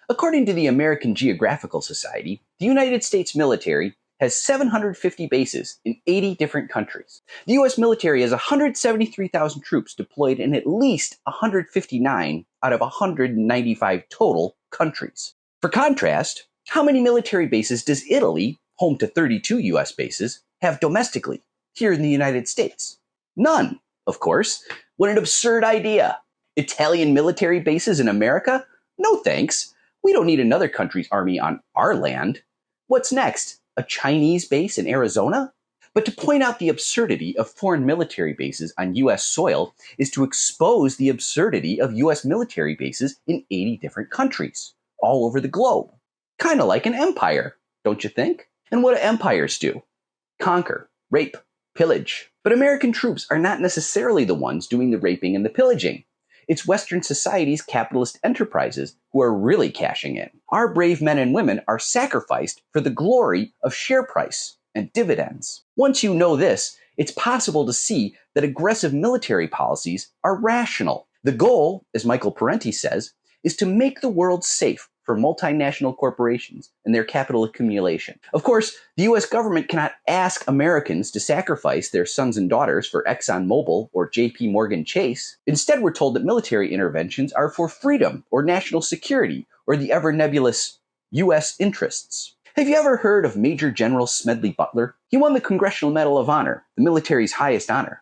According to the American Geographical Society, the United States military has 750 bases in 80 different countries. The US military has 173,000 troops deployed in at least 159 out of 195 total countries. For contrast, how many military bases does Italy, home to 32 US bases, have domestically here in the United States? None, of course. What an absurd idea. Italian military bases in America? No thanks. We don't need another country's army on our land. What's next? A Chinese base in Arizona? But to point out the absurdity of foreign military bases on US soil is to expose the absurdity of US military bases in 80 different countries, all over the globe. Kind of like an empire, don't you think? And what do empires do? Conquer, rape, pillage. But American troops are not necessarily the ones doing the raping and the pillaging. It's Western society's capitalist enterprises who are really cashing in. Our brave men and women are sacrificed for the glory of share price and dividends. Once you know this, it's possible to see that aggressive military policies are rational. The goal, as Michael Parenti says, is to make the world safe for multinational corporations and their capital accumulation. Of course, the US government cannot ask Americans to sacrifice their sons and daughters for ExxonMobil or JP Morgan Chase. Instead, we're told that military interventions are for freedom or national security or the ever-nebulous US interests. Have you ever heard of Major General Smedley Butler? He won the Congressional Medal of Honor, the military's highest honor,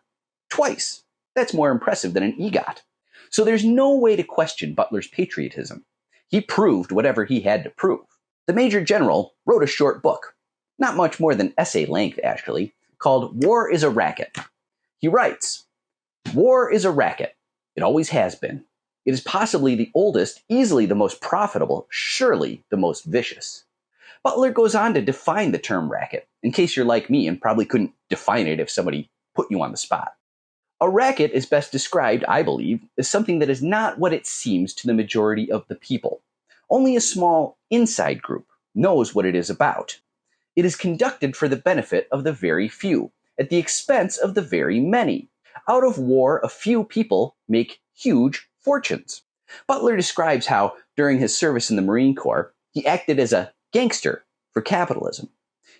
twice. That's more impressive than an EGOT. So there's no way to question Butler's patriotism. He proved whatever he had to prove. The Major General wrote a short book, not much more than essay length actually, called War is a Racket. He writes, "War is a racket. It always has been. It is possibly the oldest, easily the most profitable, surely the most vicious." Butler goes on to define the term racket, in case you're like me and probably couldn't define it if somebody put you on the spot. A racket is best described, I believe, as something that is not what it seems to the majority of the people. Only a small inside group knows what it is about. It is conducted for the benefit of the very few, at the expense of the very many. Out of war, a few people make huge fortunes. Butler describes how, during his service in the Marine Corps, he acted as a gangster for capitalism.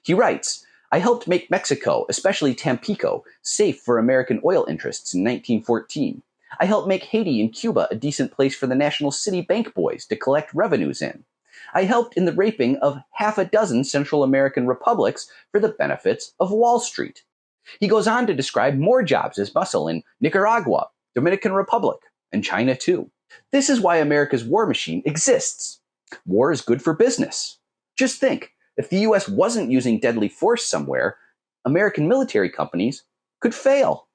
He writes, "I helped make Mexico, especially Tampico, safe for American oil interests in 1914. I helped make Haiti and Cuba a decent place for the National City Bank boys to collect revenues in. I helped in the raping of half a dozen Central American republics for the benefits of Wall Street." He goes on to describe more jobs as muscle in Nicaragua, Dominican Republic, and China too. This is why America's war machine exists. War is good for business. Just think, if the US wasn't using deadly force somewhere, American military companies could fail.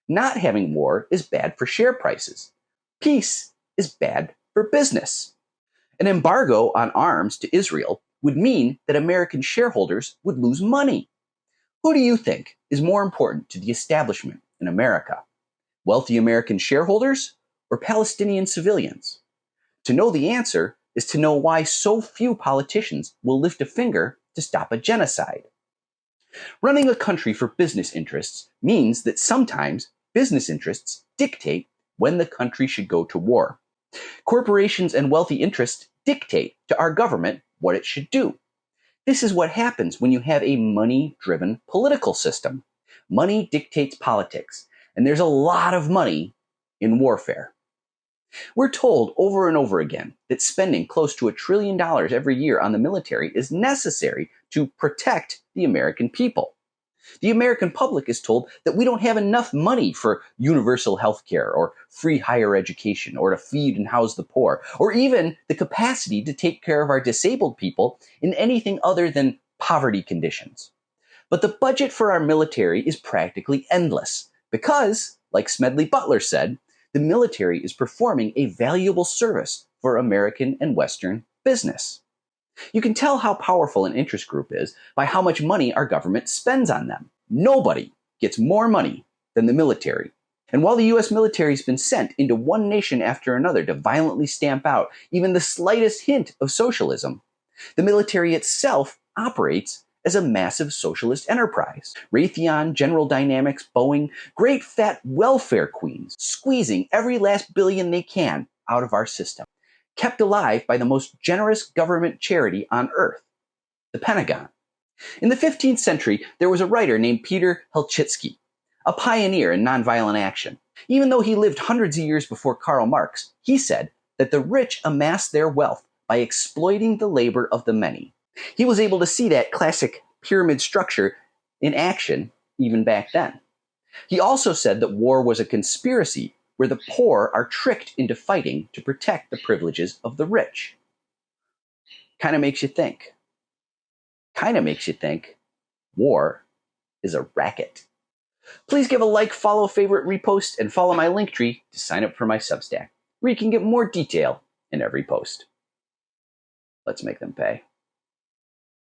Not having war is bad for share prices. Peace is bad for business. An embargo on arms to Israel would mean that American shareholders would lose money. Who do you think is more important to the establishment in America? Wealthy American shareholders or Palestinian civilians? To know the answer is to know why so few politicians will lift a finger to stop a genocide. Running a country for business interests means that sometimes business interests dictate when the country should go to war. Corporations and wealthy interests dictate to our government what it should do. This is what happens when you have a money-driven political system. Money dictates politics, and there's a lot of money in warfare. We're told over and over again that spending close to $1 trillion every year on the military is necessary to protect the American people. The American public is told that we don't have enough money for universal health care or free higher education or to feed and house the poor, or even the capacity to take care of our disabled people in anything other than poverty conditions. But the budget for our military is practically endless because, like Smedley Butler said, the military is performing a valuable service for American and Western business. You can tell how powerful an interest group is by how much money our government spends on them. Nobody gets more money than the military. And while the US military has been sent into one nation after another to violently stamp out even the slightest hint of socialism, the military itself operates as a massive socialist enterprise. Raytheon, General Dynamics, Boeing, great fat welfare queens, squeezing every last billion they can out of our system. kept alive by the most generous government charity on earth, the Pentagon. In the 15th century, there was a writer named Peter Helchitsky, a pioneer in nonviolent action. Even though he lived hundreds of years before Karl Marx, he said that the rich amassed their wealth by exploiting the labor of the many. He was able to see that classic pyramid structure in action even back then. He also said that war was a conspiracy where the poor are tricked into fighting to protect the privileges of the rich. Kind of makes you think. War is a racket. Please give a like, follow, favorite, repost, and follow my Linktree to sign up for my Substack, where you can get more detail in every post. Let's make them pay.